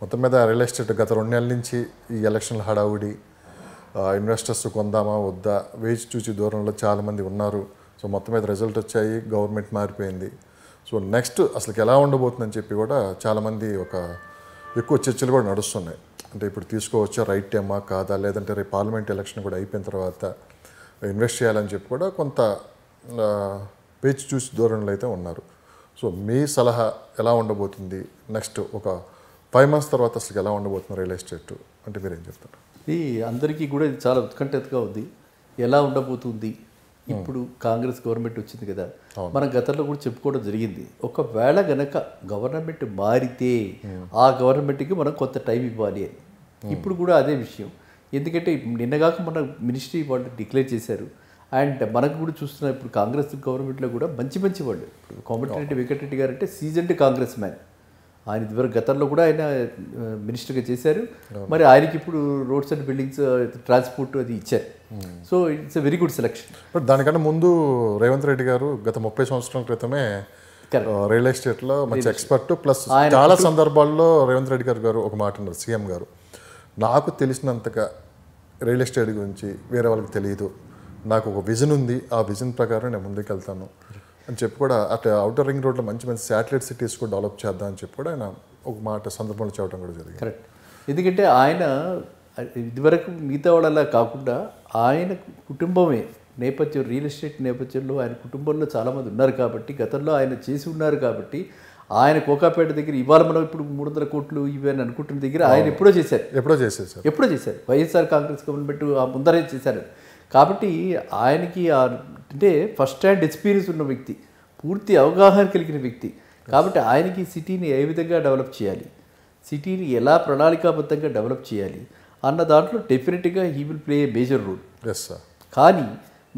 మొత్తం మీద real estate గత 2 నెలల నుంచి ఈ ఎలక్షన్ల హడావుడి, ఇన్వెస్టర్స్ కొందామా వద్దా వేచి చూచి దూరంలో చాలామంది ఉన్నారు. సో మొత్తం మీద రిజల్ట్ వచ్చాయి, గవర్నమెంట్ మారిపోయింది. సో నెక్స్ట్ అసలు ఎలా ఉండబోతుందని చెప్పి కూడా చాలామంది ఎక్కువ చర్చలు కూడా నడుస్తున్నాయి. అంటే ఇప్పుడు తీసుకోవచ్చా, రైట్ టైమా కాదా, లేదంటే రేపు పార్లమెంట్ ఎలక్షన్ కూడా అయిపోయిన తర్వాత ఇన్వెస్ట్ చేయాలని చెప్పి కూడా కొంత వేచి చూసి దూరంలో అయితే ఉన్నారు. సో మీ సలహా ఎలా ఉండబోతుంది? నెక్స్ట్ ఒక 5 months తర్వాత అసలు ఎలా ఉండబోతుంది రియల్ ఎస్టేట్ అంటే మీరేం చెప్తారు? ఇది అందరికీ కూడా ఇది చాలా ఉత్కంఠతగా ఉంది. ఎలా ఉండబోతుంది? ఇప్పుడు కాంగ్రెస్ గవర్నమెంట్ వచ్చింది కదా, మనం గతంలో కూడా చెప్పుకోవడం జరిగింది. ఒకవేళ గనక గవర్నమెంట్ మారితే ఆ గవర్నమెంట్కి మనం కొంత టైం ఇవ్వాలి అని. ఇప్పుడు కూడా అదే విషయం. ఎందుకంటే నిన్నగాక మన మినిస్ట్రీ వాళ్ళు డిక్లేర్ చేశారు. అండ్ మనకు కూడా చూస్తున్న ఇప్పుడు కాంగ్రెస్ గవర్నమెంట్లో కూడా మంచి వాళ్ళు. ఇప్పుడు కోమటిరెడ్డి వెంకటరెడ్డి గారు అంటే సీజన్డ్ కాంగ్రెస్ మ్యాన్. ఆయన ఇదివరకు గతంలో కూడా ఆయన మినిస్టర్గా చేశారు. మరి ఆయనకి ఇప్పుడు రోడ్స్ అండ్ బిల్డింగ్స్, ట్రాన్స్పోర్ట్ అది ఇచ్చారు. So it's a very good selection. But దానికన్నా ముందు రేవంత్ రెడ్డి గారు గత 30 సంవత్సరాల క్రితమే రియల్ ఎస్టేట్లో మంచి ఎక్స్పర్ట్. ప్లస్ చాలా సందర్భాల్లో రేవంత్ రెడ్డి గారు ఒక మాట అన్నారు, సీఎం గారు, నాకు తెలిసినంతగా రియల్ ఎస్టేట్ గురించి వేరే వాళ్ళకి తెలియదు, నాకు ఒక విజన్ ఉంది, ఆ విజన్ ప్రకారం నేను ముందుకు వెళ్తాను అని చెప్పి కూడా అటు అవుటర్ రింగ్ రోడ్లో మంచి శాటిలైట్ సిటీస్ కూడా డెవలప్ చేద్దాం అని చెప్పి కూడా ఆయన ఒక మాట సందర్భంలో చెప్పడం కూడా జరిగింది. కరెక్ట్. ఎందుకంటే ఆయన ఇదివరకు మిగతా వాళ్ళలా కాకుండా ఆయన కుటుంబమే నేపథ్యం, రియల్ ఎస్టేట్ నేపథ్యంలో ఆయన కుటుంబంలో చాలామంది ఉన్నారు కాబట్టి, గతంలో ఆయన చేసి ఉన్నారు కాబట్టి, ఆయన కోకాపేట దగ్గర ఇవాళ మనం ఇప్పుడు 300 కోట్లు ఇవన్నీ అనుకుంటున్న దగ్గర ఆయన ఎప్పుడో చేశారు. వైఎస్ఆర్ కాంగ్రెస్ గవర్నమెంట్ ముందరే చేశారు. కాబట్టి ఆయనకి అంటే ఫస్ట్ హ్యాండ్ ఎక్స్పీరియన్స్ ఉన్న వ్యక్తి, పూర్తి అవగాహన కలిగిన వ్యక్తి. కాబట్టి ఆయనకి సిటీని ఏ విధంగా డెవలప్ చేయాలి, సిటీని ఎలా ప్రణాళికాబద్ధంగా డెవలప్ చేయాలి అన్న దాంట్లో డెఫినెట్గా he will play a major role. కానీ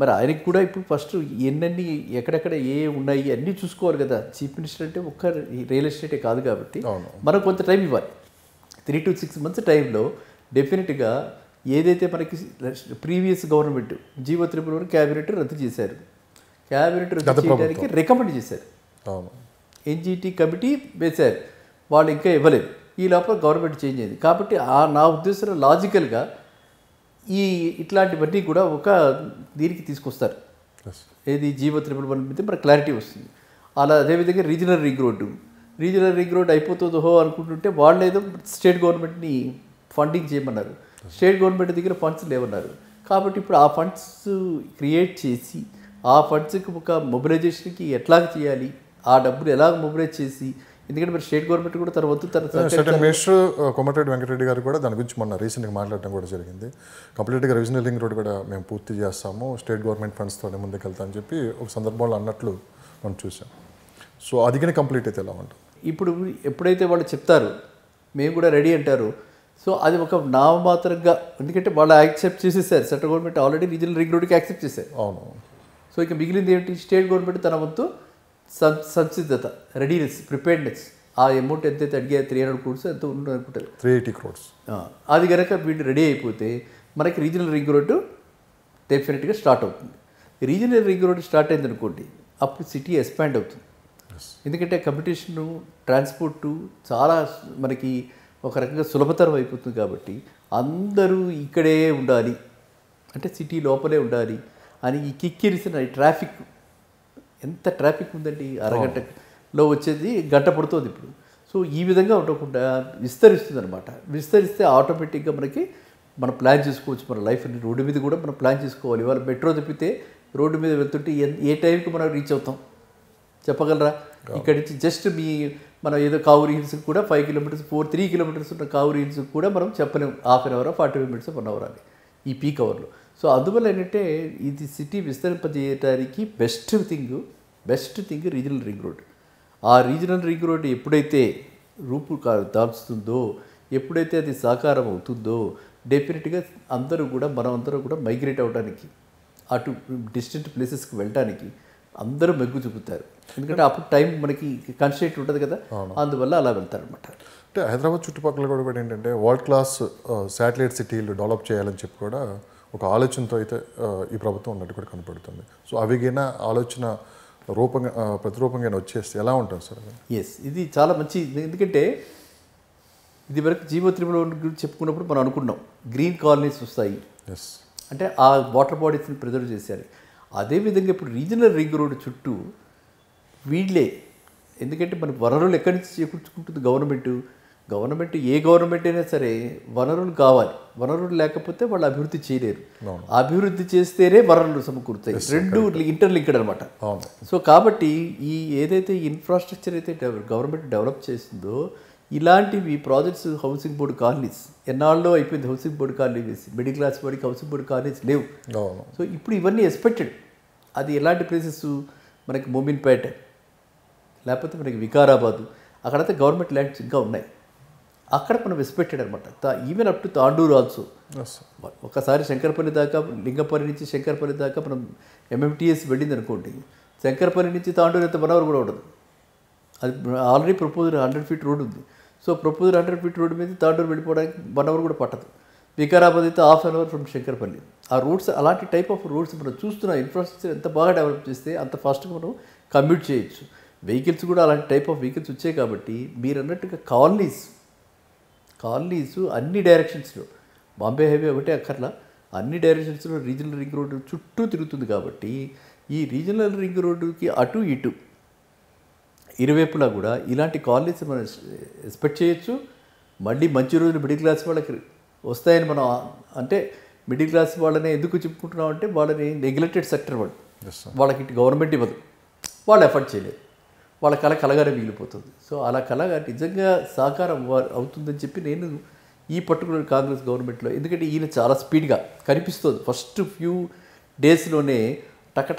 మరి ఆయనకి కూడా ఇప్పుడు ఫస్ట్ ఎన్నెన్ని ఎక్కడెక్కడ ఏ ఉన్నాయి అన్నీ చూసుకోవాలి కదా. చీఫ్ మినిస్టర్ అంటే ఒక్క రియల్ ఎస్టేటే కాదు కాబట్టి మనం కొంత టైం ఇవ్వాలి. 3 to 6 months టైంలో డెఫినెట్గా ఏదైతే మనకి ప్రీవియస్ గవర్నమెంట్ జీవో 3 క్యాబినెట్ రద్దు చేశారు, క్యాబినెట్ రద్దు చేయడానికి రికమెండ్ చేశారు, ఎన్జిటి కమిటీ వేశారు, వాళ్ళు ఇంకా ఇవ్వలేదు. ఈ లోపల గవర్నమెంట్ చేంజ్ అయింది. కాబట్టి నా ఉద్దేశంలో లాజికల్గా ఇట్లాంటివన్నీ కూడా ఒక దీనికి తీసుకొస్తారు. ఏది జీవో 3 మీద మనకు క్లారిటీ వస్తుంది. అలా అదేవిధంగా రీజనల్ రింగ్ రోడ్ అయిపోతుందో అనుకుంటుంటే వాళ్ళు ఏదో స్టేట్ గవర్నమెంట్ని ఫండింగ్ చేయమన్నారు. స్టేట్ గవర్నమెంట్ దగ్గర ఫండ్స్ లేవన్నారు. కాబట్టి ఇప్పుడు ఆ ఫండ్స్ క్రియేట్ చేసి ఆ ఫండ్స్కి ఒక మొబిలైజేషన్కి ఎట్లా చేయాలి, ఆ డబ్బులు ఎలా మొబిలైజ్ చేసి, ఎందుకంటే మరి స్టేట్ గవర్నమెంట్ కూడా తన వంతు మినిస్టర్ కోమటిరెడ్డి వెంకటరెడ్డి గారు కూడా దాని గురించి మొన్న రీసెంట్గా మాట్లాడడం కూడా జరిగింది. కంప్లీట్గా రీజనల్ రింగ్ రోడ్ కూడా మేము పూర్తి చేస్తాము, స్టేట్ గవర్నమెంట్ ఫండ్స్తోనే ముందుకు వెళ్తామని చెప్పి ఒక సందర్భంలో అన్నట్లు మనం చూసాం. సో అది కానీ కంప్లీట్ అయితే ఎలా ఉంటుంది? ఇప్పుడు ఎప్పుడైతే వాళ్ళు చెప్తారు మేము కూడా రెడీ అంటారు, సో అది ఒక నామమాత్రంగా, ఎందుకంటే వాళ్ళు యాక్సెప్ట్ చేసేసారు. Central government already regional ring రోడ్కి యాక్సెప్ట్ చేశారు. అవును. సో ఇక మిగిలింది ఏంటి? స్టేట్ గవర్నమెంట్ తన వంతు సంసిద్ధత, రెడీనెస్, ప్రిపేర్డ్నెస్. ఆ అమౌంట్ ఎంతైతే అడిగారు 300 crores ఎంతో అనుకుంటారు, 380 crores. అది కనుక వీళ్ళు రెడీ అయిపోతే మనకి రీజనల్ రింగ్ రోడ్డు డెఫినెట్గా స్టార్ట్ అవుతుంది. రీజనల్ రింగ్ రోడ్డు స్టార్ట్ అయింది అనుకోండి, అప్పుడు సిటీ ఎక్స్పాండ్ అవుతుంది. ఎందుకంటే కంపిటీషను, ట్రాన్స్పోర్టు చాలా మనకి ఒక రకంగా సులభతరం అయిపోతుంది. కాబట్టి అందరూ ఇక్కడే ఉండాలి అంటే సిటీ లోపలే ఉండాలి అని ఈ కిక్కిరిసిన ట్రాఫిక్, ఎంత ట్రాఫిక్ ఉందండి, అరగంటలో వచ్చేది గంట పడుతుంది ఇప్పుడు. సో ఈ విధంగా ఉండకుండా విస్తరిస్తుంది అనమాట. విస్తరిస్తే ఆటోమేటిక్గా మనం ప్లాన్ చేసుకోవచ్చు. మన లైఫ్ని రోడ్డు మీద కూడా మనం ప్లాన్ చేసుకోవాలి. ఇవాళ మెట్రో తిప్పితే రోడ్డు మీద వెళ్తుంటే ఏ టైంకి మనం రీచ్ అవుతాం చెప్పగలరా? ఇక్కడి నుంచి జస్ట్ మనం ఏదో కావూరి హిల్స్కి కూడా 5 kilometers 3 kilometers ఉన్న కావూరి హిల్స్కి కూడా మనం చెప్పలేము 1/2 hour 45 minutes 1 hour అని ఈ పీక్ అవర్లో. సో అందువల్ల ఏంటంటే ఇది సిటీ విస్తరింపజేయడానికి best thing regional ring road. ఆ రీజనల్ రింగ్ రోడ్ ఎప్పుడైతే దాల్చుతుందో, ఎప్పుడైతే అది సాకారం అవుతుందో, డెఫినెట్గా మనమందరూ కూడా మైగ్రేట్ అవ్వడానికి, అటు డిస్టెంట్ ప్లేసెస్కి వెళ్ళడానికి అందరూ మెగ్గు చూపుతారు. ఎందుకంటే అప్పుడు టైం మనకి కన్స్ట్రెయింట్ ఉంటుంది కదా, అందువల్ల అలా వెళ్తారనమాట. అంటే హైదరాబాద్ చుట్టుపక్కల కూడా ఏంటంటే వరల్డ్ క్లాస్ శాటిలైట్ సిటీలు డెవలప్ చేయాలని చెప్పి కూడా ఒక ఆలోచనతో అయితే ఈ ప్రభుత్వం ఉన్నట్టు కూడా కనపడుతుంది. సో అవిగైనా ఆలోచన ప్రతిరూపంగా వచ్చేస్తే ఎలా ఉంటుంది సార్? ఎస్, ఇది చాలా మంచి. ఎందుకంటే ఇది వరకు జీవో త్రిబుల్ గురించి చెప్పుకున్నప్పుడు మనం అనుకున్నాం గ్రీన్ కాలనీస్ వస్తాయి, ఎస్ అంటే ఆ వాటర్ బాడీస్ని ప్రిజర్వ్ చేశారు. అదేవిధంగా ఇప్పుడు రీజనల్ రింగ్ రోడ్ చుట్టూ వీళ్ళే, ఎందుకంటే మన వనరులు ఎక్కడి నుంచి చేకూర్చుకుంటుంది గవర్నమెంట్ ఏ గవర్నమెంట్ అయినా సరే వనరులు కావాలి, వనరులు లేకపోతే వాళ్ళు అభివృద్ధి చేయలేరు. అభివృద్ధి చేస్తేనే వనరులు సమకూరుతాయి, రెండు ఇంటర్లింక్డ్ అనమాట. సో కాబట్టి ఈ ఏదైతే ఇన్ఫ్రాస్ట్రక్చర్ అయితే గవర్నమెంట్ డెవలప్ చేసిందో ఇలాంటివి ప్రాజెక్ట్స్, హౌసింగ్ బోర్డు కాలనీస్ ఎన్నాళ్ళలో అయిపోయింది. హౌసింగ్ బోర్డు కాలనీ వేసి మిడిల్ క్లాస్ వాడికి హౌసింగ్ బోర్డు కాలనీస్ లేవు. సో ఇప్పుడు ఇవన్నీ ఎక్స్పెక్టెడ్. అది ఎలాంటి ప్లేసెస్ మనకి మోమిన్పేట, లేకపోతే మనకి వికారాబాదు, అక్కడైతే గవర్నమెంట్ ల్యాండ్స్ ఇంకా ఉన్నాయి, అక్కడ మనం ఎక్స్పెక్టెడ్ అనమాట. Even up to Tandur also. ఒకసారి శంకరపల్లి దాకా, లింగపల్లి నుంచి శంకరపల్లి దాకా మనం ఎంఎంటీఎస్ వెళ్ళింది అనుకోండి, శంకరపల్లి నుంచి తాండూరు అయితే 1 అవర్ కూడా ఉండదు. అది ఆల్రెడీ ప్రపోజల్ 100 ఫీట్ రోడ్ ఉంది. సో ప్రపోజల్ 100 ఫీట్ రోడ్ మీద తాండూరు వెళ్ళిపోవడానికి 1 అవర్ కూడా పట్టదు. వికారాబాద్ అయితే ½ అవర్ ఫ్రమ్ శంకరపల్లి. ఆ రోడ్స్, అలాంటి టైప్ ఆఫ్ రోడ్స్ మనం చూస్తున్నాం. ఇన్ఫ్రాస్ట్రక్చర్ ఎంత బాగా డెవలప్ చేస్తే అంత ఫాస్ట్గా మనం కమ్యూట్ చేయొచ్చు. వెహికల్స్ కూడా అలాంటి టైప్ ఆఫ్ వెహికల్స్ వచ్చాయి. కాబట్టి మీరు అన్నట్టుగా కాలనీస్ అన్ని డైరెక్షన్స్లో, బాంబే హైవే ఒకటే అక్కర్లా, అన్ని డైరెక్షన్స్లో రీజనల్ రింగ్ రోడ్డు చుట్టూ తిరుగుతుంది. కాబట్టి ఈ రీజనల్ రింగ్ రోడ్డుకి అటు ఇటు ఇరువైపులా కూడా ఇలాంటి కాలనీస్ మనం ఎక్స్పెక్ట్ చేయొచ్చు. మళ్ళీ మంచి రోజులు మిడిల్ క్లాస్ వాళ్ళకి వస్తాయని మనం, అంటే మిడిల్ క్లాస్ వాళ్ళని ఎందుకు చెప్పుకుంటున్నాం అంటే వాళ్ళని నెగ్లెక్టెడ్ సెక్టర్ వాళ్ళు, వాళ్ళకి ఇటు గవర్నమెంట్ ఇవ్వదు, వాళ్ళు ఎఫర్ట్ చేయలేదు, వాళ్ళ కలగానే మిగిలిపోతుంది. సో అలా కలగా నిజంగా సాకారం అవుతుందని చెప్పి నేను ఈ పర్టికులర్ కాంగ్రెస్ గవర్నమెంట్లో, ఎందుకంటే ఈయన చాలా స్పీడ్గా కనిపిస్తుంది. ఫస్ట్ ఫ్యూ డేస్లోనే టక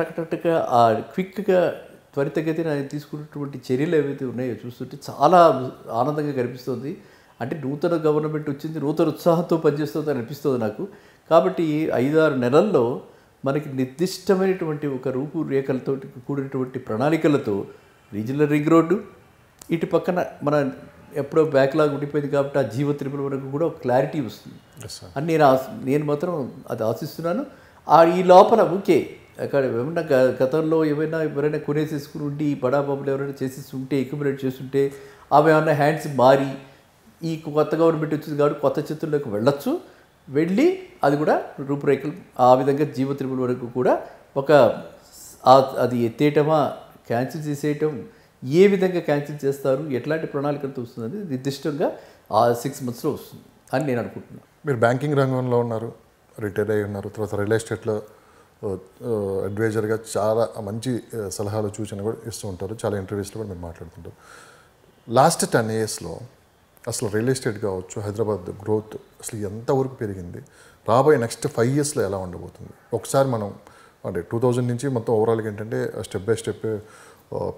ఆ క్విక్గా త్వరితగతిన ఆయన తీసుకున్నటువంటి చర్యలు ఏవైతే ఉన్నాయో చూస్తుంటే చాలా ఆనందంగా కనిపిస్తుంది. అంటే నూతన గవర్నమెంట్ వచ్చింది, నూతన ఉత్సాహంతో పనిచేస్తుంది అనిపిస్తుంది నాకు. కాబట్టి 5-6 నెలల్లో మనకి నిర్దిష్టమైనటువంటి ఒక రూపురేఖలతో కూడినటువంటి ప్రణాళికలతో రీజనల్ రింగ్ రోడ్డు, ఇటు పక్కన మన ఎప్పుడో బ్యాక్లాగ్ ఉండిపోయింది కాబట్టి ఆ జీవో త్రిపుల వరకు కూడా ఒక క్లారిటీ వస్తుంది అని నేను మాత్రం అది ఆశిస్తున్నాను. ఈ లోపల ఓకే, అక్కడ ఏమన్నా గతంలో ఎవరైనా కొనేసేసుకుని ఉండి బడాబాబులు ఎవరైనా చేసేస్తుంటే, ఎక్యుమిలేట్ చేస్తుంటే అవి ఏమన్నా హ్యాండ్స్ మారి ఈ కొత్త గవర్నమెంట్ వచ్చింది కాబట్టి కొత్త చేతుల్లోకి వెళ్ళొచ్చు. వెళ్ళి అది కూడా రూపురేఖలు ఆ విధంగా జీవో త్రిపుల వరకు కూడా ఒక అది ఎత్తేయటమా, క్యాన్సిల్ చేసేయటం, ఏ విధంగా క్యాన్సిల్ చేస్తారు, ఎట్లాంటి ప్రణాళికలతో వస్తుంది నిర్దిష్టంగా ఆ 6 monthsలో వస్తుంది అని నేను అనుకుంటున్నాను. మీరు బ్యాంకింగ్ రంగంలో ఉన్నారు, రిటైర్ అయి ఉన్నారు, తర్వాత రియల్ ఎస్టేట్లో అడ్వైజర్గా చాలా మంచి సలహాలు సూచనలు కూడా ఇస్తూ ఉంటారు, చాలా ఇంటర్వ్యూస్లో కూడా మీరు మాట్లాడుతుంటారు. లాస్ట్ 10 yearsలో అసలు రియల్ ఎస్టేట్ కావచ్చు, హైదరాబాద్ గ్రోత్ అసలు ఎంతవరకు పెరిగింది, రాబోయే నెక్స్ట్ 5 yearsలో ఎలా ఉండబోతుంది ఒకసారి మనం, అంటే 2000 నుంచి మొత్తం ఓవరాల్గా ఏంటంటే స్టెప్ బై స్టెప్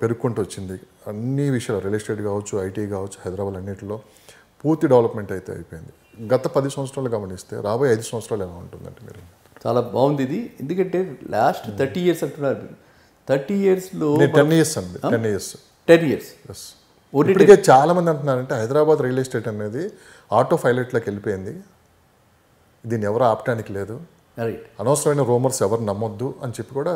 పెరుగుకుంటూ వచ్చింది. అన్ని విషయాలు రియల్ ఎస్టేట్ కావచ్చు, ఐటీ కావచ్చు, హైదరాబాద్ అన్నింటిలో పూర్తి డెవలప్మెంట్ అయితే అయిపోయింది. గత 10 సంవత్సరాలు గమనిస్తే రాబోయే 5 సంవత్సరాలు ఎలా ఉంటుందంటే మీరు? చాలా బాగుంది ఇది, ఎందుకంటే లాస్ట్ 30 years అంటున్నారు మీరు. 30 yearsలో 10 years అండి, 10 years ఇప్పటికే చాలా మంది అంటున్నారంటే హైదరాబాద్ రియల్ ఎస్టేట్ అనేది ఆటో పైలట్లోకి వెళ్ళిపోయింది, దీన్ని ఎవరు ఆపటానికి లేదు, అనవసరమైన రూమర్స్ ఎవరు నమ్మొద్దు అని చెప్పి కూడా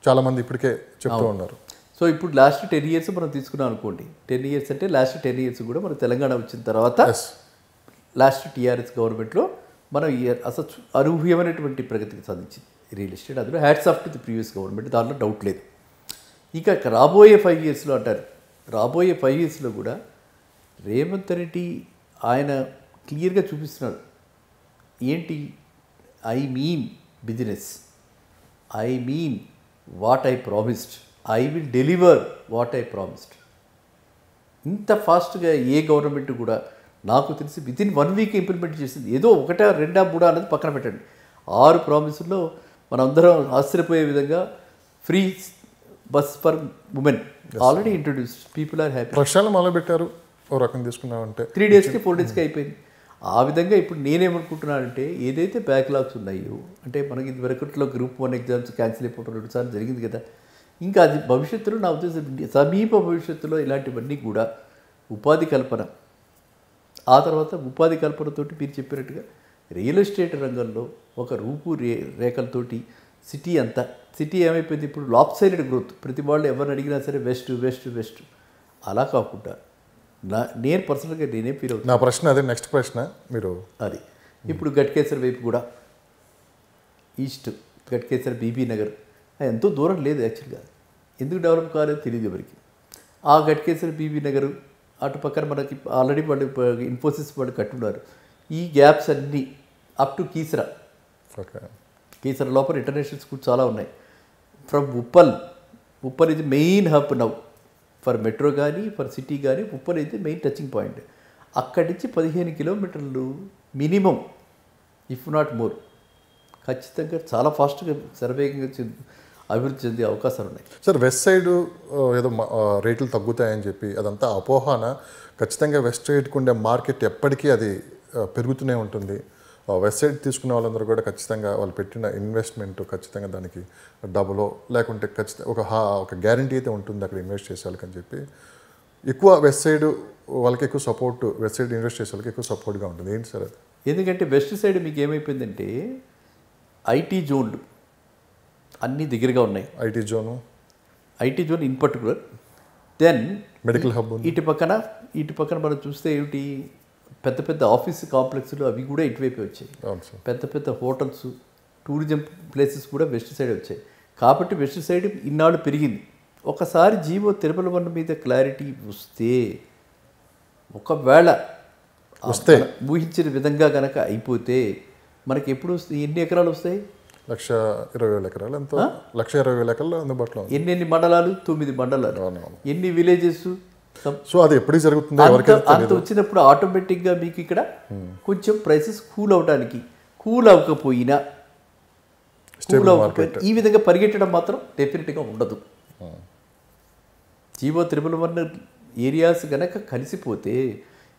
చాలామంది ఇప్పటికే చెప్తూ ఉన్నారు. సో ఇప్పుడు లాస్ట్ 10 years మనం తీసుకున్నాం అనుకోండి, 10 years అంటే లాస్ట్ 10 years కూడా మన తెలంగాణ వచ్చిన తర్వాత లాస్ట్ టీఆర్ఎస్ గవర్నమెంట్లో మనం అసలు అనూహ్యమైనటువంటి ప్రగతికి సాధించింది రియల్ ఎస్టేట్. అందులో hats off to the previous government, దాంట్లో డౌట్ లేదు. ఇంకా రాబోయే 5 yearsలో అంటారు, రాబోయే 5 yearsలో కూడా రేవంత్ రెడ్డి ఆయన క్లియర్గా చూపిస్తున్నాడు ఏంటి, I mean business, I mean what I promised, I will deliver what I promised. ఇంత ఫాస్ట్గా ఏ గవర్నమెంట్ కూడా నాకు తెలిసి వితిన్ 1 week ఇంప్లిమెంట్ చేసింది. ఏదో 1, 2, 3 అనేది పక్కన పెట్టండి, 6 ప్రామిసుల్లో మనందరం ఆశ్చర్యపోయే విధంగా free bus for women already introduced, people are happy. ప్రక్షాళన మొదలుపెట్టారు, ఓ రకం తీసుకున్నామంటే 3 daysకి 4 daysకి అయిపోయింది. ఆ విధంగా ఇప్పుడు నేనేమనుకుంటున్నానంటే ఏదైతే బ్యాక్లాగ్స్ ఉన్నాయో, అంటే మనకి ఇది వరకట్లో గ్రూప్ 1 ఎగ్జామ్స్ క్యాన్సిల్ అయిపోవడం 2 సార్లు జరిగింది కదా, ఇంకా అది భవిష్యత్తులో నా ఉద్దేశం సమీప భవిష్యత్తులో ఇలాంటివన్నీ కూడా ఉపాధి కల్పన, ఆ తర్వాత ఉపాధి కల్పనతోటి మీరు చెప్పినట్టుగా రియల్ ఎస్టేట్ రంగంలో ఒక రేఖలతోటి సిటీ అంతా, సిటీ ఏమైపోయింది ఇప్పుడు లాప్సైడెడ్ గ్రోత్, ప్రతి వాళ్ళు ఎవరిని అడిగినా సరే వెస్ట్ వెస్ట్ వెస్ట్, అలా కాకుండా నేను పర్సనల్గా నేనే ఫీల్ అవుతాను. నా ప్రశ్న అదే, నెక్స్ట్ ప్రశ్న మీరు అది ఇప్పుడు గట్కేసర్ వైపు కూడా ఈస్ట్ గట్కేసర్ బీబీ నగర్ ఎంతో దూరం లేదు యాక్చువల్గా. ఎందుకు డెవలప్ కాలేదో తెలియదు ఎవరికి. ఆ గట్కేసర్ బీబీ నగర్ అటు పక్కన మనకి ఆల్రెడీ వాళ్ళు ఇన్ఫోసిస్ వాళ్ళు కట్టున్నారు. ఈ గ్యాప్స్ అన్నీ up to Keesara. Okay, Keesara లోపల ఇంటర్నేషనల్ స్కూల్ చాలా ఉన్నాయి. ఫ్రమ్ ఉప్పల్ ఇది main hub now for metro కానీ ఫర్ సిటీ కానీ. ఉప్పల్ అయితే మెయిన్ టచింగ్ పాయింట్. అక్కడి నుంచి 15 కిలోమీటర్లు మినిమం, ఇఫ్ నాట్ మోర్, ఖచ్చితంగా చాలా ఫాస్ట్గా శరవేగంగా అభివృద్ధి చెందే అవకాశాలు ఉన్నాయి. సార్ వెస్ట్ సైడ్ ఏదో రేట్లు తగ్గుతాయని చెప్పి అదంతా అపోహన. ఖచ్చితంగా వెస్ట్ సైడ్కి ఉండే మార్కెట్ ఎప్పటికీ అది పెరుగుతూనే ఉంటుంది. వెస్ట్ సైడ్ తీసుకునే వాళ్ళందరూ కూడా ఖచ్చితంగా వాళ్ళు పెట్టిన ఇన్వెస్ట్మెంట్ ఖచ్చితంగా దానికి డబులో లేకుంటే ఖచ్చితంగా ఒక గ్యారంటీ అయితే ఉంటుంది అక్కడ ఇన్వెస్ట్ చేసే వాళ్ళకి అని చెప్పి ఎక్కువ వెస్ట్ సైడ్ వాళ్ళకి ఎక్కువ సపోర్ట్, వెస్ట్ సైడ్ ఇన్వెస్ట్ చేసే వాళ్ళకి ఎక్కువ సపోర్ట్గా ఉంటుంది. ఏంటి సార్ అది? ఎందుకంటే వెస్ట్ సైడ్ మీకు ఏమైపోయిందంటే ఐటీ జోన్లు అన్నీ దగ్గరగా ఉన్నాయి. IT zone in particular. Then medical hub ఇటు పక్కన మనం చూస్తే ఏమిటి, పెద్ద పెద్ద ఆఫీస్ కాంప్లెక్స్లు అవి కూడా ఇటువైపు వచ్చాయి. పెద్ద పెద్ద హోటల్స్, టూరిజం ప్లేసెస్ కూడా వెస్ట్ సైడ్ వచ్చాయి. కాబట్టి వెస్ట్ సైడ్ ఇన్నాళ్ళు పెరిగింది. ఒకసారి జీవో తిరుమల వన్ మీద క్లారిటీ వస్తే, ఒకవేళ ఊహించిన విధంగా కనుక అయిపోతే మనకి ఎప్పుడు వస్తాయి, ఎన్ని ఎకరాలు వస్తాయి? 1,20,000 ఎకరాలు, ఎంతో 1,20,000 ఎకరాలు అందుబాటులో. ఎన్ని మండలాలు? 9 మండలాలు. ఎన్ని విలేజెస్? సో అది ఎప్పటికీ జరుగుతుంది. అంత వచ్చినప్పుడు ఆటోమేటిక్గా మీకు ఇక్కడ కొంచెం ప్రైసెస్ కూల్ అవడానికి, కూల్ అవ్వకపోయినా ఈ విధంగా పరిగెట్టడం మాత్రం డెఫినెట్గా ఉండదు. జీవో తిరుమల వన్ ఏరియాస్ కనుక కలిసిపోతే,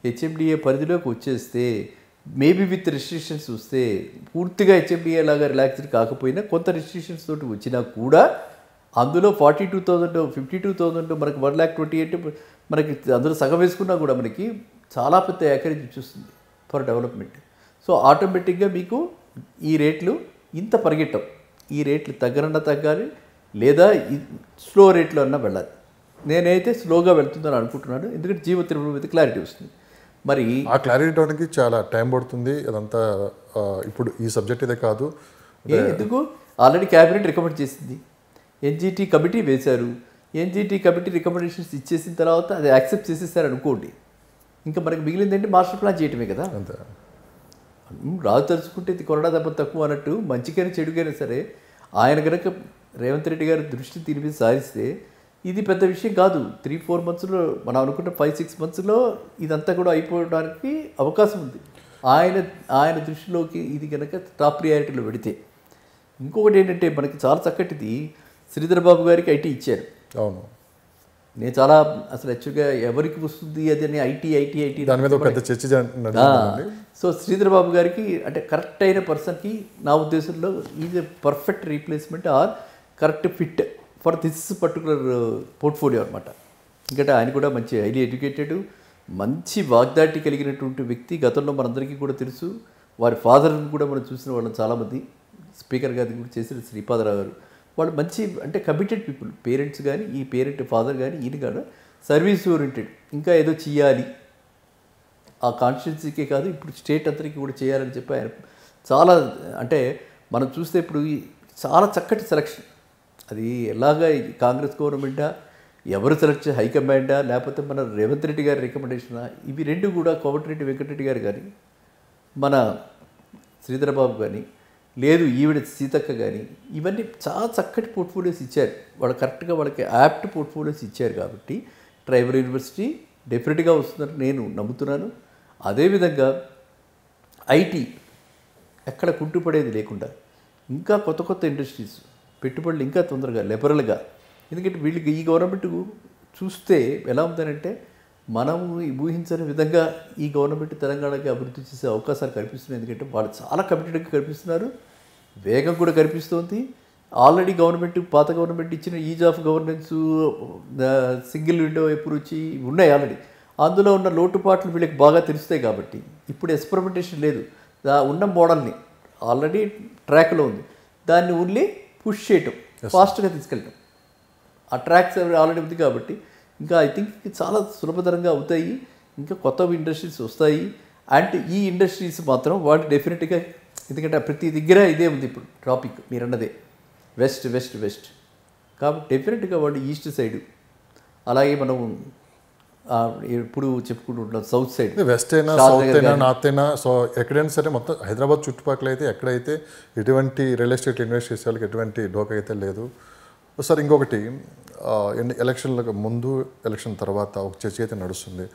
హెచ్ఎండిఏ పరిధిలోకి వచ్చేస్తే, మేబీ విత్ రెస్ట్రిక్షన్స్ వస్తే, పూర్తిగా హెచ్ఎండిఏ లాగా రిలాక్స్డ్ కాకపోయినా కొంత రెస్ట్రిక్షన్స్ తోటి వచ్చినా కూడా అందులో 42,000 52,000 మనకి 1,28,000 మనకి అందులో సగం వేసుకున్నా కూడా మనకి చాలా పెద్ద యాకరేజ్ వచ్చేస్తుంది ఫర్ డెవలప్మెంట్. సో ఆటోమేటిక్గా మీకు ఈ రేట్లు ఇంత పరిగెట్టం. ఈ రేట్లు తగ్గాలి, లేదా స్లో రేట్లో అన్నా వెళ్ళాలి. నేనైతే స్లోగా వెళ్తుందని అనుకుంటున్నాను. ఎందుకంటే జీవో తిరుమల మీద క్లారిటీ వస్తుంది. మరి ఆ క్లారిటీ అవడానికి చాలా టైం పడుతుంది. అదంతా ఇప్పుడు ఈ సబ్జెక్ట్ ఇదే కాదు. ఎందుకు ఆల్రెడీ క్యాబినెట్ రికమెండ్ చేసింది, ఎన్జిటి కమిటీ వేశారు. ఎన్జిటి కమిటీ రికమెండేషన్స్ ఇచ్చేసిన తర్వాత అది యాక్సెప్ట్ చేసేసారు అనుకోండి, ఇంకా మనకి మిగిలిందంటే మాస్టర్ ప్లాన్ చేయటమే కదా. అంతే. రాజు తలుచుకుంటే ఇది కొరడా దెబ్బ తక్కువ అన్నట్టు, మంచికైనా చెడుకైనా సరే ఆయన కనుక రేవంత్ రెడ్డి గారి దృష్టి దీని మీద సారిస్తే ఇది పెద్ద విషయం కాదు. 3-4 మంత్స్లో, మనం అనుకుంటే 5-6 మంత్స్లో ఇదంతా కూడా అయిపోవడానికి అవకాశం ఉంది. ఆయన దృష్టిలోకి ఇది కనుక టాప్ ప్రియారిటీలో పెడితే. ఇంకొకటి ఏంటంటే మనకి చాలా చక్కటిది, శ్రీధర్ బాబు గారికి ఐటీ ఇచ్చారు. అవును, నేను చాలా అసలు యాక్చువల్గా ఎవరికి వస్తుంది అది అని ఐటీ దాని మీద పెద్ద చర్చ. సో శ్రీధర్ బాబు గారికి అంటే కరెక్ట్ అయిన పర్సన్కి నా ఉద్దేశంలో is a perfect replacement or correct fit for this particular portfolio అనమాట. ఎందుకంటే ఆయన కూడా మంచి హైలీ ఎడ్యుకేటెడ్, మంచి వాగ్దాటి కలిగినటువంటి వ్యక్తి. గతంలో మనందరికీ కూడా తెలుసు. వారి ఫాదర్ని కూడా మనం చూసిన వాళ్ళని చాలామంది, స్పీకర్ గారి కూడా చేసిన శ్రీపాదరావు గారు, వాళ్ళు మంచి అంటే కమిటెడ్ పీపుల్. పేరెంట్స్ కానీ, ఈ పేరెంట్ ఫాదర్ కానీ, ఈయన కానీ సర్వీస్ ఓరియంటెడ్. ఇంకా ఏదో చేయాలి ఆ కాన్స్టిట్యున్సీకే కాదు, ఇప్పుడు స్టేట్ అంతరికి కూడా చేయాలని చెప్పి ఆయన చాలా, అంటే మనం చూస్తే ఇప్పుడు చాలా చక్కటి సెలక్షన్. అది ఎలాగా కాంగ్రెస్ గవర్నమెంటా, ఎవరు సెలెక్ట్ హైకమాండా, లేకపోతే మన రేవంత్ రెడ్డి గారి రికమెండేషనా, ఇవి రెండు కూడా కోమటిరెడ్డి వెంకటరెడ్డి గారు కానీ, మన శ్రీధర్ బాబు కానీ, లేదు ఈవిడ సీతక్క కానీ, ఇవన్నీ చాలా చక్కటి పోర్ట్ఫోలియోస్ ఇచ్చారు. వాళ్ళు కరెక్ట్గా వాళ్ళకి యాప్ట్ పోర్ట్ఫోలియోస్ ఇచ్చారు. కాబట్టి ట్రైబల్ యూనివర్సిటీ డెఫినెట్గా వస్తుందని నేను నమ్ముతున్నాను. అదేవిధంగా ఐటీ ఎక్కడ కుంటుపడేది లేకుండా ఇంకా కొత్త కొత్త ఇండస్ట్రీస్ పెట్టుబడులు ఇంకా తొందరగా లిబరల్గా. ఎందుకంటే వీళ్ళకి ఈ గవర్నమెంట్ చూస్తే ఎలా ఉందనంటే, మనం ఊహించని విధంగా ఈ గవర్నమెంట్ తెలంగాణకి అభివృద్ధి చేసే అవకాశాలు కనిపిస్తున్నాయి. ఎందుకంటే వాళ్ళు చాలా కమిటెడ్గా కనిపిస్తున్నారు, వేగం కూడా కనిపిస్తోంది. ఆల్రెడీ గవర్నమెంట్, పాత గవర్నమెంట్ ఇచ్చిన is of governance, single window approach ఉన్నాయి ఆల్రెడీ. అందులో ఉన్న లోటుపాట్లు వీళ్ళకి బాగా తెలుస్తాయి. కాబట్టి ఇప్పుడు ఎక్స్పెరిమెంటేషన్ లేదు. ఉన్న మోడల్ని ఆల్రెడీ ట్రాక్లో ఉంది, దాన్ని ఓన్లీ పుష్ చేయటం, ఫాస్ట్గా తీసుకెళ్ళటం. ఆ ట్రాక్స్ ఆల్రెడీ ఉంది. కాబట్టి ఇంకా ఐ థింక్ చాలా సులభతరంగా అవుతాయి, ఇంకా కొత్త ఇండస్ట్రీస్ వస్తాయి. అండ్ ఈ ఇండస్ట్రీస్ మాత్రం వాళ్ళు డెఫినెట్గా, ఎందుకంటే ప్రతి దగ్గర ఇదే ఉంది ఇప్పుడు టాపిక్ మీరు అన్నదే, వెస్ట్ వెస్ట్ వెస్ట్. కాబట్టి డెఫినెట్గా వాళ్ళు ఈస్ట్ సైడ్, అలాగే మనం ఎప్పుడు చెప్పుకుంటుంటాం సౌత్ సైడ్, వెస్ట్ అయినా సౌత్ అయినా నార్త్ అయినా, సో ఎక్కడైనా సరే మొత్తం హైదరాబాద్ చుట్టుపక్కల అయితే ఎక్కడైతే ఎటువంటి రియల్ ఎస్టేట్ ఇన్వెస్ట్ చేసే వాళ్ళకి ఎటువంటి డోకా అయితే లేదు. సార్ ఇంకొకటి, ఎలక్షన్లకు ముందు ఎలక్షన్ తర్వాత ఒక చర్చ అయితే నడుస్తుంది.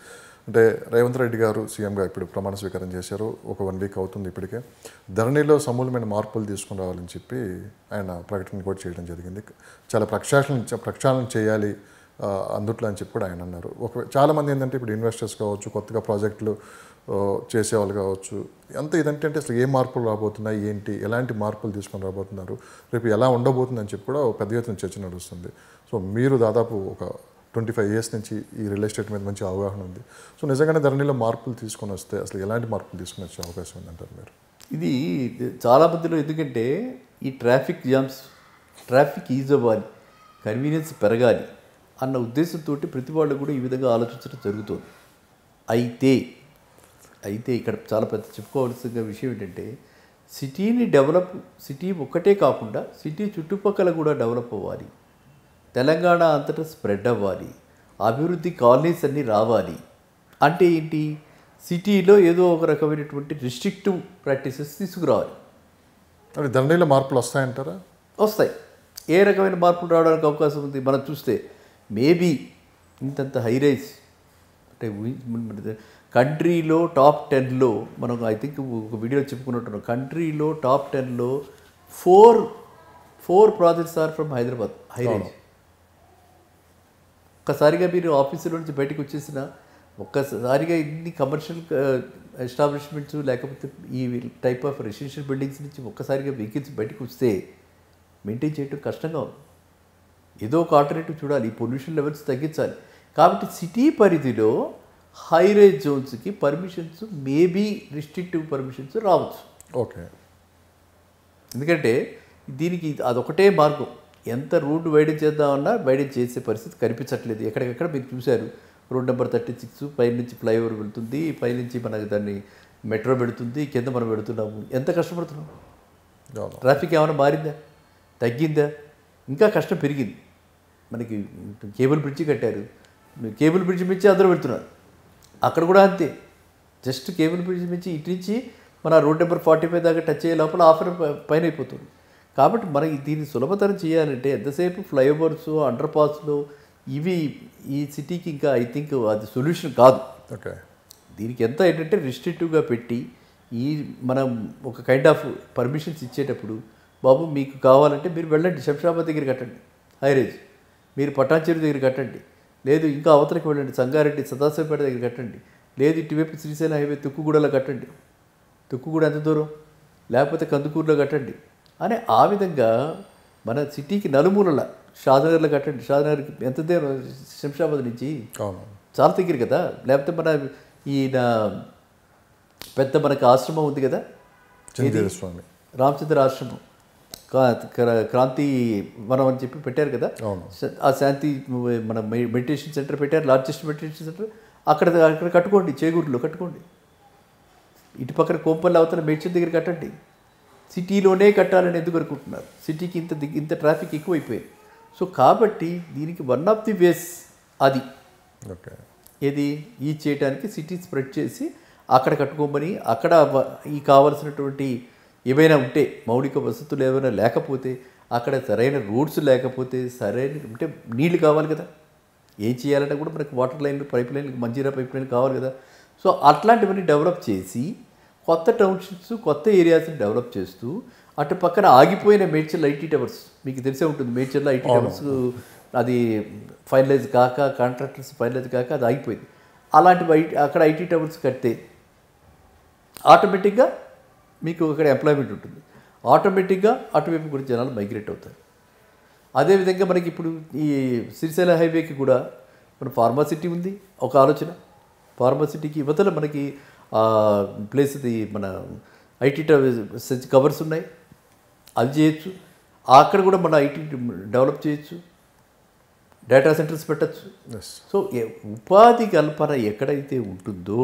అంటే రేవంత్ రెడ్డి గారు సీఎంగా ఇప్పుడు ప్రమాణ స్వీకారం చేశారు, ఒక 1 వీక్ అవుతుంది ఇప్పటికే. ధరణిలో సమూలమైన మార్పులు తీసుకుని రావాలని చెప్పి ఆయన ప్రకటన కూడా చేయడం జరిగింది. చాలా ప్రక్షాళన చేయాలి అందుట్లో అని చెప్పి కూడా ఆయన అన్నారు. చాలామంది ఏంటంటే ఇప్పుడు ఇన్వెస్టర్స్ కావచ్చు, కొత్తగా ప్రాజెక్టులు చేసేవాళ్ళు కావచ్చు, ఎంత ఇదంటే అసలు ఏ మార్పులు రాబోతున్నాయి, ఏంటి, ఎలాంటి మార్పులు తీసుకొని రాబోతున్నారు, రేపు ఎలా ఉండబోతుందని చెప్పి కూడా పెద్ద ఎత్తున చర్చ నడుస్తుంది. సో మీరు దాదాపు ఒక 25 years నుంచి ఈ రియల్ ఎస్టేట్ మీద మంచి అవగాహన ఉంది. సో నిజంగానే ధరణిలో మార్పులు తీసుకొని వస్తే అసలు ఎలాంటి మార్పులు తీసుకొని వచ్చే అవకాశం ఉందంటారు మీరు? ఇది చాలా మధ్యలో, ఎందుకంటే ఈ ట్రాఫిక్ జామ్స్, ట్రాఫిక్ ఈజ్ అవ్వాలి, కన్వీనియన్స్ పెరగాలి అన్న ఉద్దేశంతో ప్రతి వాళ్ళు కూడా ఈ విధంగా ఆలోచించడం జరుగుతుంది. అయితే ఇక్కడ చాలా పెద్ద చెప్పుకోవాల్సిన విషయం ఏంటంటే, సిటీ ఒక్కటే కాకుండా సిటీ చుట్టుపక్కల కూడా డెవలప్ అవ్వాలి, తెలంగాణ అంతటా స్ప్రెడ్ అవ్వాలి, అభివృద్ధి కాలనీస్ అన్నీ రావాలి. అంటే ఏంటి, సిటీలో ఏదో ఒక రకమైనటువంటి రిస్ట్రిక్టివ్ ప్రాక్టీసెస్ తీసుకురావాలి. అవి ధరణిలో మార్పులు వస్తాయంటారా? వస్తాయి. ఏ రకమైన మార్పులు రావడానికి అవకాశం ఉంది? మనం చూస్తే మేబీ ఇంతంత హైరైజ్ అంటే కంట్రీలో టాప్ 10లో మనం ఐ థింక్ ఒక వీడియో చెప్పుకున్నట్టున్నాం, కంట్రీలో టాప్ 10లో 4 projects are from Hyderabad high rise. ఒక్కసారిగా మీరు ఆఫీసులో నుంచి బయటకు వచ్చేసిన, ఒక్కసారిగా ఇన్ని కమర్షియల్ ఎస్టాబ్లిష్మెంట్స్ లేకపోతే ఈ టైప్ ఆఫ్ రెసిడెన్షియల్ బిల్డింగ్స్ నుంచి ఒక్కసారిగా వెహికల్స్ బయటకు వస్తే మెయింటైన్ చేయడం కష్టంగా ఉంది. ఏదో ఒక ఆల్టర్నేటివ్ చూడాలి, ఈ పొల్యూషన్ లెవెల్స్ తగ్గించాలి. కాబట్టి సిటీ పరిధిలో హైరైజ్ జోన్స్కి పర్మిషన్స్ మేబీ రిస్ట్రిక్టివ్ పర్మిషన్స్ రావచ్చు. ఓకే. ఎందుకంటే దీనికి అదొకటే మార్గం. ఎంత రోడ్డు వైడెన్ చేద్దామన్నా వైడెన్ చేసే పరిస్థితి కనిపించట్లేదు. ఎక్కడికక్కడ మీరు చూశారు, రోడ్ నెంబర్ 36 పైనుంచి ఫ్లైఓవర్ వెళుతుంది, పైనుంచి మనకి దాన్ని మెట్రో పెడుతుంది, కింద మనం పెడుతున్నాము. ఎంత కష్టపడుతున్నాం? ట్రాఫిక్ ఏమైనా మారిందా, తగ్గిందా? ఇంకా కష్టం పెరిగింది. మనకి కేబుల్ బ్రిడ్జి కట్టారు, కేబుల్ బ్రిడ్జి మించి అందరూ వెళ్తున్నారు. అక్కడ కూడా అంతే, జస్ట్ కేబుల్ బ్రిడ్జి మించి ఇటు నుంచి మన రోడ్ నెంబర్ 45 దాకా టచ్ అయ్యే లోపల హాఫ్ పైన అయిపోతుంది. కాబట్టి మనకి దీన్ని సులభతరం చేయాలంటే ఎంతసేపు ఫ్లైఓవర్స్, అండర్ పాస్లు ఇవి ఈ సిటీకి ఇంకా ఐ థింక్ అది సొల్యూషన్ కాదు. ఓకే. దీనికి ఎంత ఏంటంటే రిస్ట్రిక్టివ్గా పెట్టి మనం ఒక కైండ్ ఆఫ్ పర్మిషన్స్ ఇచ్చేటప్పుడు, బాబు మీకు కావాలంటే మీరు వెళ్ళండి, శంషాబాద్ దగ్గర కట్టండి హైరేజ్, మీరు పటాన్చెరు దగ్గర కట్టండి, లేదు ఇంకా అవతలకి వెళ్ళండి, సంగారెడ్డి సదాశివపేట దగ్గర కట్టండి, లేదు ఇటువైపు శ్రీశైలం హైవే తుక్కుగూడలో కట్టండి, తుక్కుగూడ ఎంత దూరం, లేకపోతే కందుకూరులో కట్టండి అని ఆ విధంగా మన సిటీకి నలుమూలల షాద్నగర్లో కట్టండి. షాద్నగర్కి ఎంత దూరం శంషాబాద్ నుంచి? చాలా దగ్గర కదా. లేకపోతే మన ఈయన పెద్ద మనకి ఆశ్రమం ఉంది కదా, రామచంద్ర ఆశ్రమం, క్రాంతి వనం అని చెప్పి పెట్టారు కదా, ఆ శాంతి మన మెడిటేషన్ సెంటర్ పెట్టారు, లార్జెస్ట్ మెడిటేషన్ సెంటర్. అక్కడ కట్టుకోండి, చేగూరులో కట్టుకోండి, ఇటు పక్కన కోంపల్లి అవతల మేడ్చల్ దగ్గర కట్టండి. సిటీలోనే కట్టాలని ఎందుకు అనుకుంటున్నారు? సిటీకి ఇంత ట్రాఫిక్ ఎక్కువైపోయింది. సో కాబట్టి దీనికి వన్ ఆఫ్ ది వేస్ అది ఏది ఈ చేయడానికి సిటీ స్ప్రెడ్ చేసి అక్కడ కట్టుకోమని, అక్కడ ఈ కావాల్సినటువంటి ఏవైనా ఉంటే మౌలిక వసతులు ఏమైనా లేకపోతే, అక్కడ సరైన రోడ్స్ లేకపోతే, సరైన అంటే నీళ్లు కావాలి కదా, ఏం చేయాలంటే కూడా మనకి వాటర్ లైన్లు, పైప్ లైన్లు, మంజీరా పైప్ లైన్లు కావాలి కదా. సో అట్లాంటివన్నీ డెవలప్ చేసి కొత్త టౌన్షిప్స్, కొత్త ఏరియాస్ని డెవలప్ చేస్తూ, అటు పక్కన ఆగిపోయిన మేడ్చల్ ఐటీ టవర్స్ మీకు తెలిసే ఉంటుంది. మేడ్చల్లో ఐటీ టవర్స్ అది ఫైనలైజ్ కాక, కాంట్రాక్టర్స్ ఫైనలైజ్ కాక అది ఆగిపోయింది. అలాంటివి అక్కడ ఐటీ టవర్స్ కడితే ఆటోమేటిక్గా మీకు అక్కడ ఎంప్లాయ్మెంట్ ఉంటుంది, ఆటోమేటిక్గా అటువైపు కూడా జనాలు మైగ్రేట్ అవుతారు. అదేవిధంగా మనకి ఇప్పుడు ఈ శ్రీశైలం హైవేకి కూడా మన ఫార్మాసిటీ ఉంది, ఒక ఆలోచన. ఫార్మాసిటీకి యువతల మనకి ప్లేస్ది మన ఐటీ కవర్స్ ఉన్నాయి, అది చేయొచ్చు. అక్కడ కూడా మన ఐటీ డెవలప్ చేయొచ్చు. డేటా సెంటర్స్ పెట్టచ్చు. ఎస్. సో ఉపాధి కల్పన ఎక్కడైతే ఉంటుందో,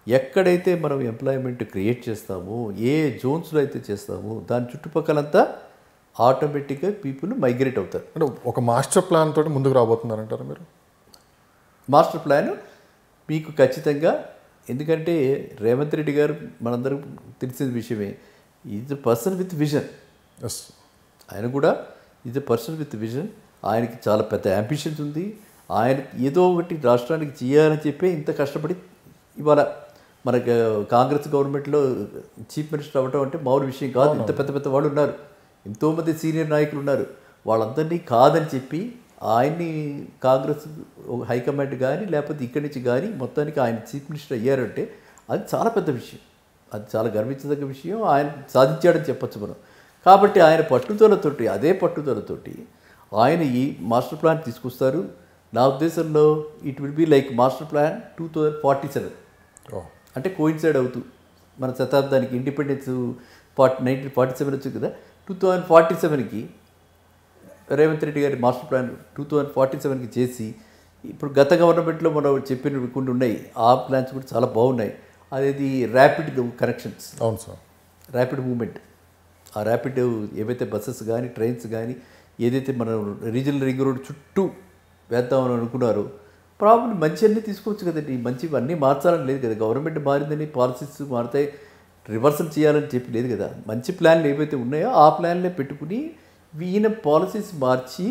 ఎక్కడైతే మనం ఎంప్లాయ్మెంట్ క్రియేట్ చేస్తామో, ఏ జోన్స్లో అయితే చేస్తామో దాని చుట్టుపక్కలంతా ఆటోమేటిక్గా పీపుల్ మైగ్రేట్ అవుతారు. అంటే ఒక మాస్టర్ ప్లాన్ తోటి ముందుకు రాబోతున్నారంటారా మీరు? మాస్టర్ ప్లాన్ మీకు ఖచ్చితంగా, ఎందుకంటే రేవంత్ రెడ్డి గారు మనందరం తెలిసిన విషయమే, is a person with vision. Yes. ఆయన కూడా is a person with vision. ఆయనకి చాలా పెద్ద అంబిషన్స్ ఉంది. ఆయన ఏదో ఒకటి రాష్ట్రానికి చేయాలని చెప్పి ఇంత కష్టపడి ఇవాళ మనకు కాంగ్రెస్ గవర్నమెంట్లో చీఫ్ మినిస్టర్ అవ్వటం అంటే మామూలు విషయం కాదు. ఇంత పెద్ద పెద్ద వాళ్ళు ఉన్నారు, ఎంతోమంది సీనియర్ నాయకులు ఉన్నారు. వాళ్ళందరినీ కాదని చెప్పి ఆయన్ని కాంగ్రెస్ హైకమాండ్ కానీ లేకపోతే ఇక్కడి నుంచి కానీ మొత్తానికి ఆయన చీఫ్ మినిస్టర్ అయ్యారంటే అది చాలా పెద్ద విషయం, అది చాలా గర్వించదగ్గ విషయం. ఆయన సాధించాడని చెప్పచ్చు మనం. కాబట్టి ఆయన పట్టుదలతోటి, అదే పట్టుదలతోటి ఆయన ఈ మాస్టర్ ప్లాన్ తీసుకొస్తారు. నా ఉద్దేశంలో it will be like master plan 2047, అంటే కోయిన్సైడ్ అవుతూ మన శతాబ్దానికి ఇండిపెండెన్స్ 1947 వచ్చింది కదా, 2047కి రేవంత్ రెడ్డి గారి మాస్టర్ ప్లాన్ 2047కి చేసి, ఇప్పుడు గత గవర్నమెంట్లో మనం చెప్పిన కొన్ని ఉన్నాయి, ఆ ప్లాన్స్ కూడా చాలా బాగున్నాయి. అదేది ర్యాపిడ్ కనెక్షన్స్, అవును సార్, ర్యాపిడ్ మూమెంట్. ఆ ర్యాపిడ్ ఏవైతే బస్సెస్ కానీ ట్రైన్స్ కానీ ఏదైతే మనం రీజనల్ రింగ్ రోడ్ చుట్టూ వేద్దామని అనుకున్నారో, ప్రాబ్లం మంచి అన్నీ తీసుకోవచ్చు కదండి. మంచివి అన్నీ మార్చాలని లేదు కదా, గవర్నమెంట్ మారిందని పాలసీస్ మారుతాయి రివర్సల్ చేయాలని చెప్పి లేదు కదా. మంచి ప్లాన్లు ఏవైతే ఉన్నాయో ఆ ప్లాన్లే పెట్టుకుని ఈయన పాలసీస్ మార్చి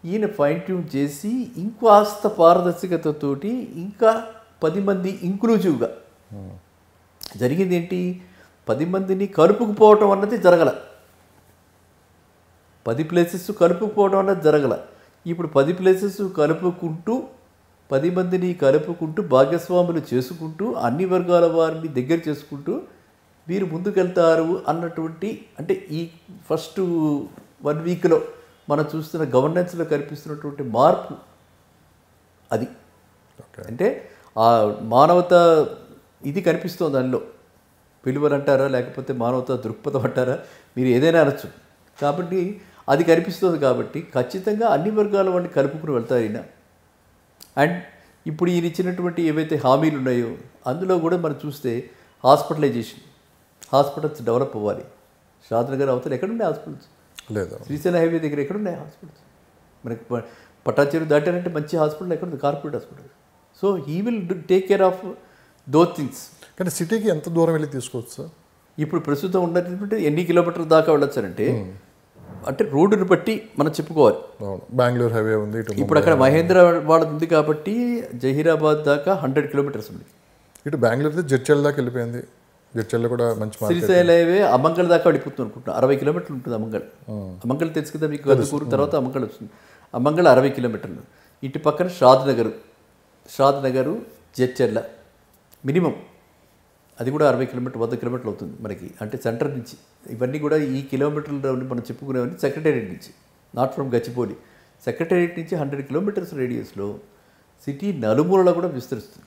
ఈయన ఫైన్ ట్యూన్ చేసి ఇంకాస్త పారదర్శకతతోటి ఇంకా 10 మంది ఇంక్లూజివ్గా జరిగింది. ఏంటి, 10 మందిని కలుపుకుపోవటం అన్నది జరగల, 10 ప్లేసెస్ కలుపుకుపోవడం అన్నది జరగల. ఇప్పుడు 10 ప్లేసెస్ కలుపుకుంటూ 10 మందిని కలుపుకుంటూ భాగస్వాములు చేసుకుంటూ అన్ని వర్గాల వారిని దగ్గర చేసుకుంటూ వీరు ముందుకెళ్తారు అన్నటువంటి, అంటే ఈ ఫస్ట్ 1 వీక్లో మనం చూస్తున్న గవర్నెన్స్లో కనిపిస్తున్నటువంటి మార్పు అది. అంటే ఆ మానవతా ఇది కనిపిస్తుంది దానిలో, విలువలు అంటారా లేకపోతే మానవతా దృక్పథం అంటారా, మీరు ఏదైనా అనొచ్చు. కాబట్టి అది కనిపిస్తుంది. కాబట్టి ఖచ్చితంగా అన్ని వర్గాల వాడిని కలుపుకుని వెళ్తారు ఈయన. అండ్ ఇప్పుడు ఈయన ఇచ్చినటువంటి ఏవైతే హామీలు ఉన్నాయో అందులో కూడా మనం చూస్తే హాస్పిటలైజేషన్, హాస్పిటల్స్ డెవలప్ అవ్వాలి. షాద్నగర్ అవతల ఎక్కడున్నాయి హాస్పిటల్స్? లేదు. శ్రీశైలం హైవే దగ్గర ఎక్కడున్నాయి హాస్పిటల్స్? మనకి పట్టాచేరు దాటారంటే మంచి హాస్పిటల్ ఎక్కడుంది? Corporate hospital. So he will take care of those things. కానీ సిటీకి ఎంత దూరం వెళ్ళి తీసుకోవచ్చు సార్? ఇప్పుడు ప్రస్తుతం ఉన్నటువంటి ఎన్ని కిలోమీటర్ల దాకా వెళ్ళొచ్చారంటే, అంటే రోడ్డుని బట్టి మనం చెప్పుకోవాలి. బెంగళూరు హైవే ఉంది, ఇప్పుడు అక్కడ మహేంద్ర వాళ్ళది ఉంది కాబట్టి జహీరాబాద్ దాకా 100 కిలోమీటర్స్ ఉంది. ఇటు బెంగళూరు జడ్చల్ దాకా వెళ్ళిపోయింది. జడ్చల్లో కూడా మంచి శ్రీశైలం హైవే అమంగళ దాకా వెళ్ళిపోతుంది అనుకుంటున్నాను. 60 కిలోమీటర్లు ఉంటుంది అమంగళ. అమంగళ తెలుసు కదా మీకు, గద్దకూరు తర్వాత అమంగళ వస్తుంది. అమంగళ 60 కిలోమీటర్లు. ఇటు పక్కన షాద్నగరు జడ్చర్ల మినిమం అది కూడా 60 కిలోమీటర్ 100 కిలోమీటర్లు అవుతుంది మనకి, అంటే సెంటర్ నుంచి. ఇవన్నీ కూడా ఈ కిలోమీటర్లు మనం చెప్పుకునేవన్నీ సెక్రటేరియట్ నుంచి, నాట్ ఫ్రమ్ గచ్చిబౌలి. సెక్రటేరియట్ నుంచి 100 కిలోమీటర్స్ రేడియస్లో సిటీ నలుమూలలో కూడా విస్తరిస్తుంది.